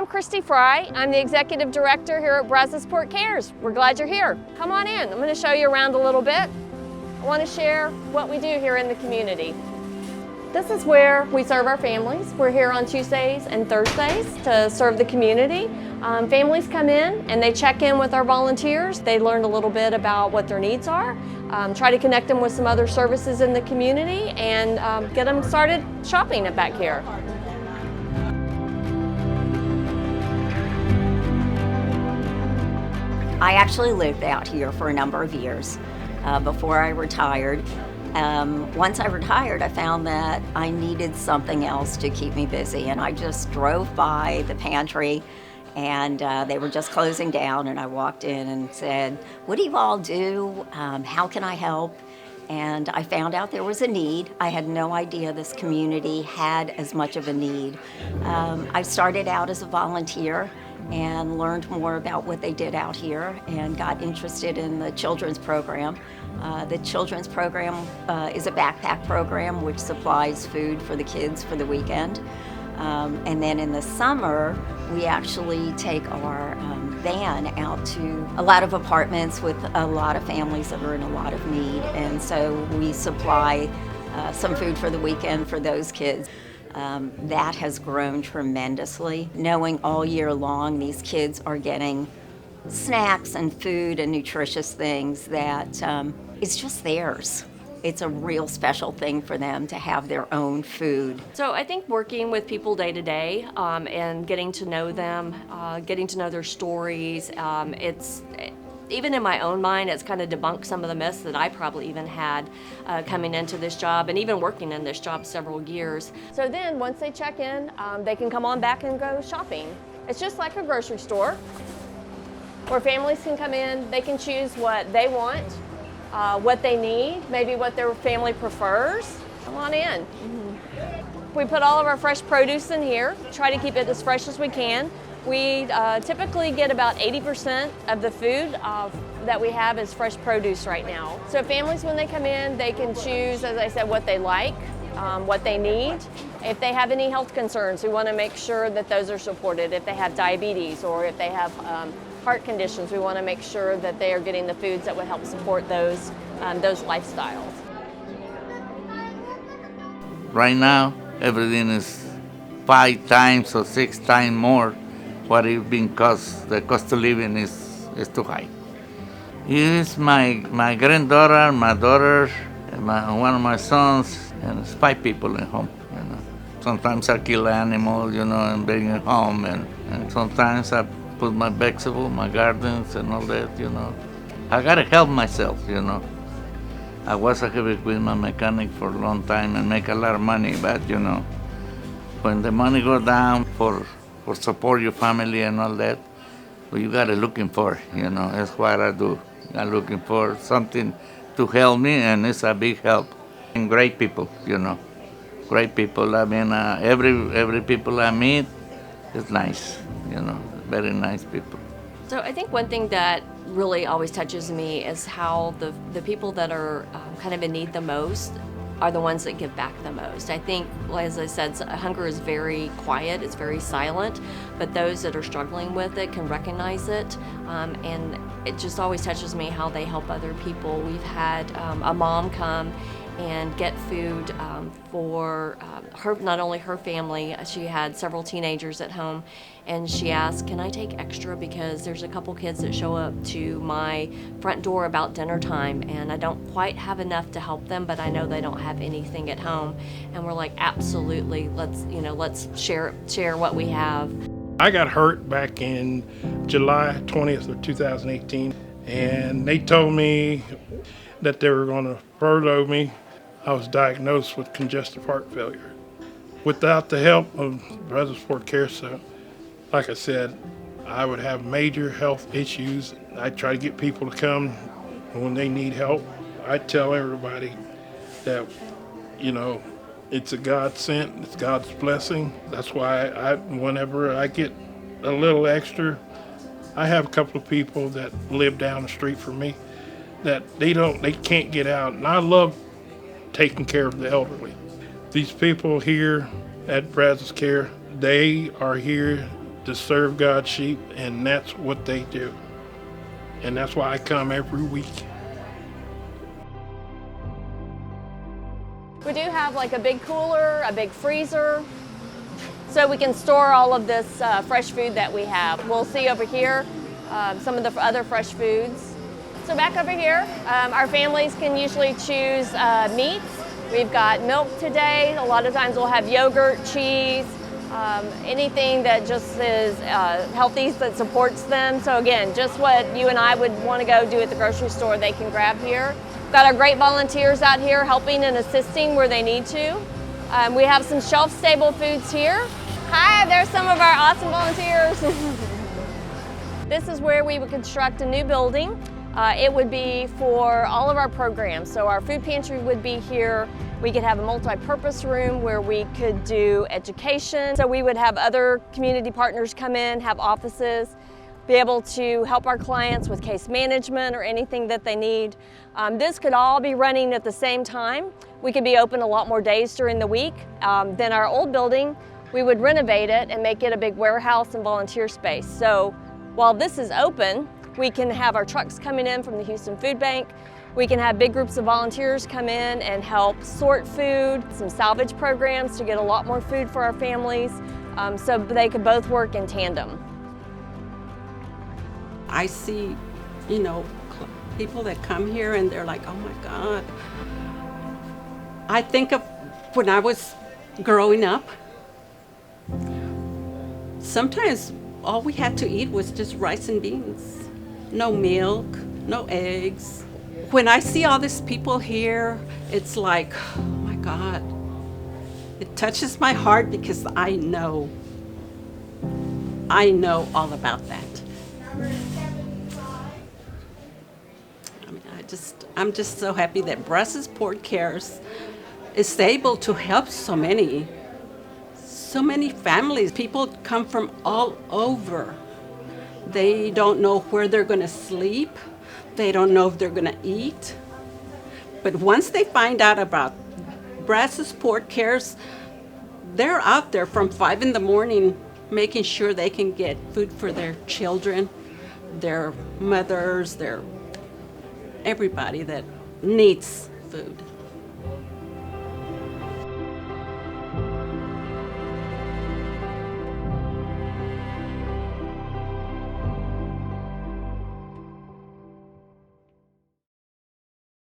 I'm Christy Fry. I'm the Executive Director here at Brazosport Cares. We're glad you're here. Come on in. I'm going to show you around a little bit. I want to share what we do here in the community. This is where we serve our families. We're here on Tuesdays and Thursdays to serve the community. Families come in and they check in with our volunteers. They learn a little bit about what their needs are, try to connect them with some other services in the community, and get them started shopping back here. I actually lived out here for a number of years before I retired. Once I retired, I found that I needed something else to keep me busy, and I just drove by the pantry, and they were just closing down, and I walked in and said, "What do you all do? How can I help?" And I found out there was a need. I had no idea this community had as much of a need. I started out as a volunteer and learned more about what they did out here and got interested in the children's program. The children's program is a backpack program which supplies food for the kids for the weekend. And then in the summer, we actually take our van out to a lot of apartments with a lot of families that are in a lot of need. And so we supply some food for the weekend for those kids. That has grown tremendously. Knowing all year long these kids are getting snacks and food and nutritious things that it's just theirs. It's a real special thing for them to have their own food. So I think working with people day to day and getting to know them, getting to know their stories, even in my own mind, it's kind of debunked some of the myths that I probably even had coming into this job and even working in this job several years. So then once they check in, they can come on back and go shopping. It's just like a grocery store where families can come in, they can choose what they want, what they need, maybe what their family prefers. Come on in. We put all of our fresh produce in here, try to keep it as fresh as we can. We typically get about 80% of the food that we have is fresh produce right now. So families, when they come in, they can choose, as I said, what they like, what they need. If they have any health concerns, we want to make sure that those are supported. If they have diabetes or if they have heart conditions, we want to make sure that they are getting the foods that would help support those lifestyles. Right now, everything is 5 times or 6 times more what it been cost. The cost of living is too high. It's my granddaughter, my daughter, and one of my sons, and it's 5 people at home. You know, sometimes I kill an animal, and bring it home, and sometimes I put my vegetable, my gardens, and all that. I gotta help myself. I was a heavy equipment mechanic for a long time and make a lot of money, but when the money go down for support your family and all that, you gotta looking for, that's what I do. I'm looking for something to help me, and it's a big help. And great people, great people. I mean, every people I meet is nice, very nice people. So I think one thing that really always touches me is how the people that are kind of in need the most are the ones that give back the most. I think, as I said, hunger is very quiet, it's very silent, but those that are struggling with it can recognize it, and it just always touches me how they help other people. We've had a mom come and get food for her, not only her family. She had several teenagers at home, and she asked, "Can I take extra, because there's a couple kids that show up to my front door about dinner time, and I don't quite have enough to help them, but I know they don't have anything at home." And we're like, "Absolutely, let's share what we have." I got hurt back in July 20th of 2018, and they told me that they were going to furlough me. I was diagnosed with congestive heart failure. Without the help of Brazosport Care Center, like I said, I would have major health issues. I try to get people to come when they need help. I tell everybody that, it's a God sent, it's God's blessing. That's why whenever I get a little extra, I have a couple of people that live down the street from me that they can't get out, and I love taking care of the elderly. These people here at Brazos Care, they are here to serve God's sheep, and that's what they do. And that's why I come every week. We do have like a big cooler, a big freezer, so we can store all of this fresh food that we have. We'll see over here some of the other fresh foods. So back over here, our families can usually choose meats. We've got milk today. A lot of times we'll have yogurt, cheese, anything that just is healthy that supports them. So again, just what you and I would want to go do at the grocery store, they can grab here. We've got our great volunteers out here helping and assisting where they need to. We have some shelf-stable foods here. Hi, there's some of our awesome volunteers. This is where we would construct a new building. It would be for all of our programs. So our food pantry would be here. We could have a multi-purpose room where we could do education. So we would have other community partners come in, have offices, be able to help our clients with case management or anything that they need. This could all be running at the same time. We could be open a lot more days during the week than our old building. We would renovate it and make it a big warehouse and volunteer space. So while this is open, we can have our trucks coming in from the Houston Food Bank. We can have big groups of volunteers come in and help sort food, some salvage programs to get a lot more food for our families, so they could both work in tandem. I see, people that come here and they're like, oh my God. I think of when I was growing up, sometimes all we had to eat was just rice and beans. No milk, no eggs. When I see all these people here, it's like, oh my God. It touches my heart because I know all about that. I'm just so happy that Brazosport Cares is able to help so many families. People come from all over. They don't know where they're going to sleep. They don't know if they're going to eat. But once they find out about Brazosport Cares, they're out there from 5 in the morning making sure they can get food for their children, their mothers, everybody that needs food.